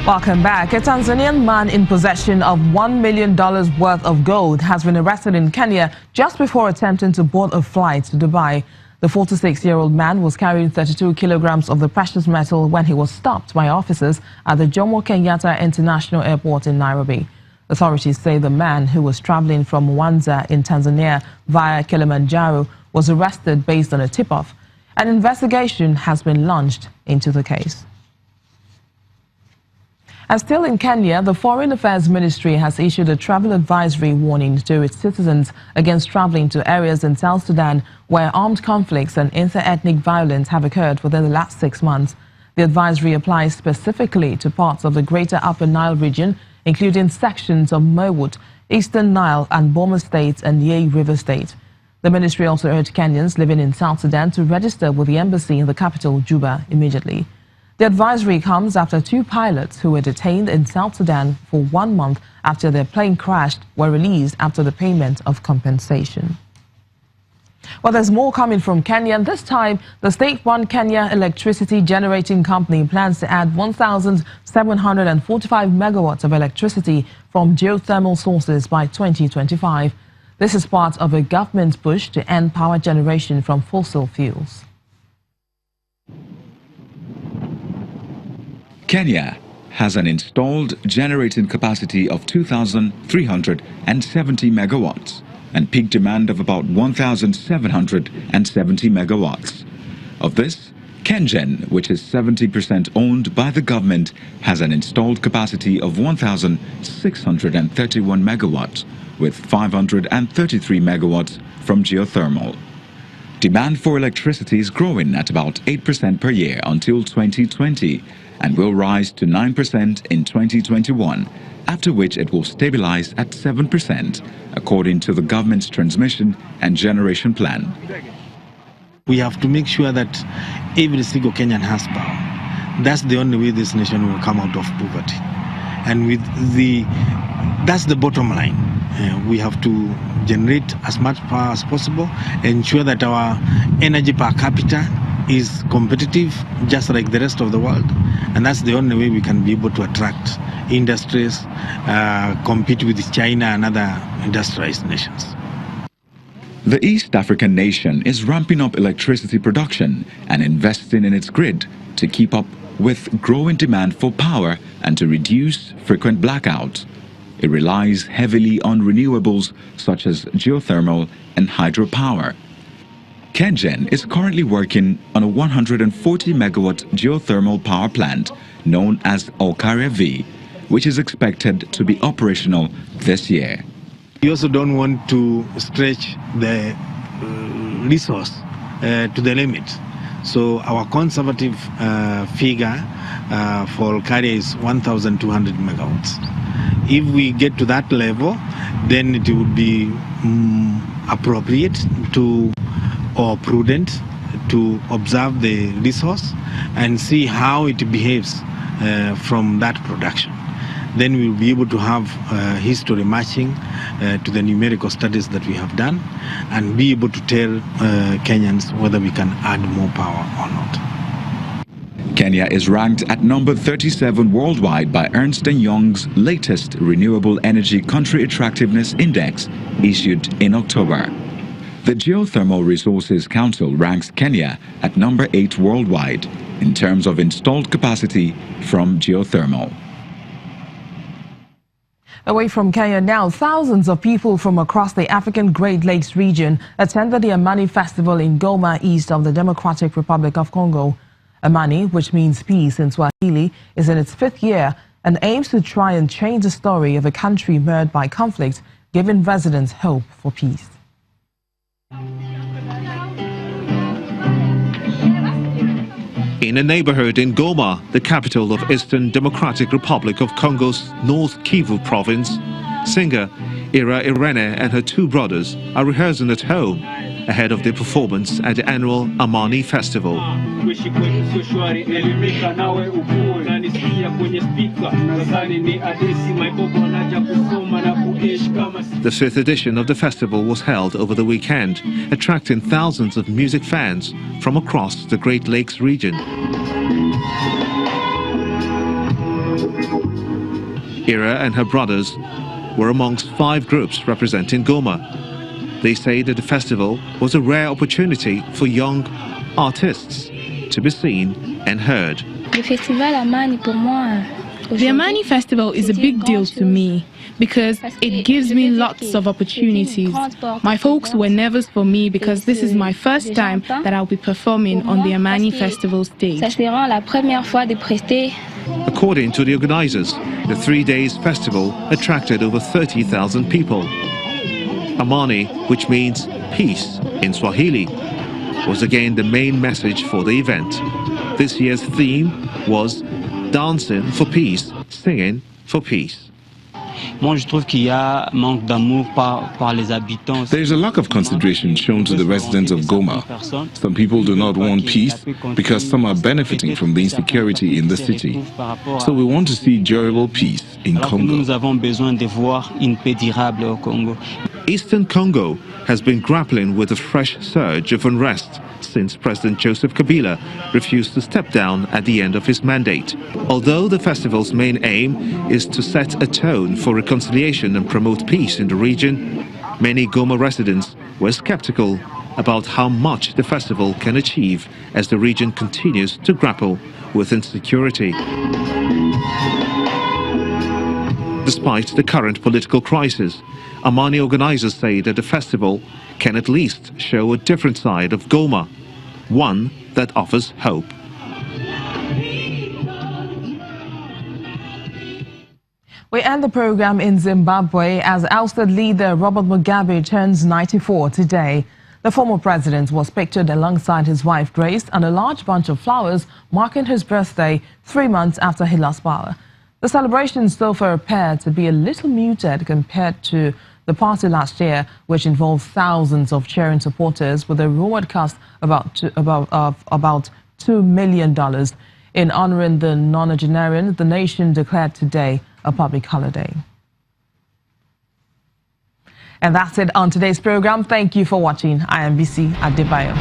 Welcome back. A Tanzanian man in possession of $1 million worth of gold has been arrested in Kenya just before attempting to board a flight to Dubai. The 46-year-old man was carrying 32 kilograms of the precious metal when he was stopped by officers at the Jomo Kenyatta International Airport in Nairobi. Authorities say the man, who was traveling from Mwanza in Tanzania via Kilimanjaro, was arrested based on a tip-off. An investigation has been launched into the case. And still in Kenya, the Foreign Affairs Ministry has issued a travel advisory warning to its citizens against traveling to areas in South Sudan where armed conflicts and inter-ethnic violence have occurred within the last 6 months. The advisory applies specifically to parts of the Greater Upper Nile region, including sections of Merwood, Eastern Nile and Boma State and Yei River State. The ministry also urged Kenyans living in South Sudan to register with the embassy in the capital, Juba, immediately. The advisory comes after 2 pilots who were detained in South Sudan for 1 month after their plane crashed were released after the payment of compensation. Well, there's more coming from Kenya, and this time the state-run Kenya Electricity Generating Company plans to add 1,745 megawatts of electricity from geothermal sources by 2025. This is part of a government push to end power generation from fossil fuels. Kenya has an installed generating capacity of 2,370 megawatts and peak demand of about 1,770 megawatts. Of this, KenGen, which is 70% owned by the government, has an installed capacity of 1,631 megawatts, with 533 megawatts from geothermal. Demand for electricity is growing at about 8% per year until 2020 and will rise to 9% in 2021, after which it will stabilize at 7%, according to the government's transmission and generation plan. We have to make sure that every single Kenyan has power. That's the only way this nation will come out of poverty. And that's the bottom line. We have to generate as much power as possible, ensure that our energy per capita is competitive just like the rest of the world, and that's the only way we can be able to attract industries, compete with China and other industrialized nations. The East African nation is ramping up electricity production and investing in its grid to keep up with growing demand for power and to reduce frequent blackouts. It relies heavily on renewables such as geothermal and hydropower. KenGen is currently working on a 140 megawatt geothermal power plant known as Olkaria V, which is expected to be operational this year. We also don't want to stretch the resource to the limit. So our conservative figure for Olkaria is 1,200 megawatts. If we get to that level, then it would be appropriate or prudent to observe the resource and see how it behaves from that production. Then we'll be able to have history matching to the numerical studies that we have done and be able to tell Kenyans whether we can add more power or not. Kenya is ranked at number 37 worldwide by Ernst & Young's latest Renewable Energy Country Attractiveness Index issued in October. The Geothermal Resources Council ranks Kenya at number 8 worldwide in terms of installed capacity from geothermal. Away from Kenya now, thousands of people from across the African Great Lakes region attended the Amani festival in Goma, east of the Democratic Republic of Congo. Amani, which means peace in Swahili, is in its 5th year and aims to try and change the story of a country marred by conflict, giving residents hope for peace. In a neighborhood in Goma, the capital of Eastern Democratic Republic of Congo's North Kivu province, singer Ira Irene and her 2 brothers are rehearsing at home ahead of their performance at the annual Amani festival. The 5th edition of the festival was held over the weekend, attracting thousands of music fans from across the Great Lakes region. Ira and her brothers were amongst 5 groups representing Goma. They say that the festival was a rare opportunity for young artists to be seen and heard. The Amani festival is a big deal to me because it gives me lots of opportunities. My folks were nervous for me because this is my first time that I'll be performing on the Amani festival stage. According to the organizers, the 3 days festival attracted over 30,000 people. Amani, which means peace in Swahili, was again the main message for the event. This year's theme was dancing for peace, singing for peace. There's a lack of consideration shown to the residents of Goma. Some people do not want peace because some are benefiting from the insecurity in the city. So we want to see durable peace in Congo. Eastern Congo has been grappling with a fresh surge of unrest since President Joseph Kabila refused to step down at the end of his mandate. Although the festival's main aim is to set a tone for reconciliation and promote peace in the region, many Goma residents were skeptical about how much the festival can achieve as the region continues to grapple with insecurity. Despite the current political crisis, Amani organizers say that the festival can at least show a different side of Goma, one that offers hope. We end the program in Zimbabwe as ousted leader Robert Mugabe turns 94 today. The former president was pictured alongside his wife Grace and a large bunch of flowers marking his birthday 3 months after he lost power. The celebrations so far appear to be a little muted compared to the party last year, which involved thousands of cheering supporters with a rumored cost of about $2 million. In honoring the nonagenarian, the nation declared today a public holiday. And that's it on today's program. Thank you for watching. I am BC Adebayo.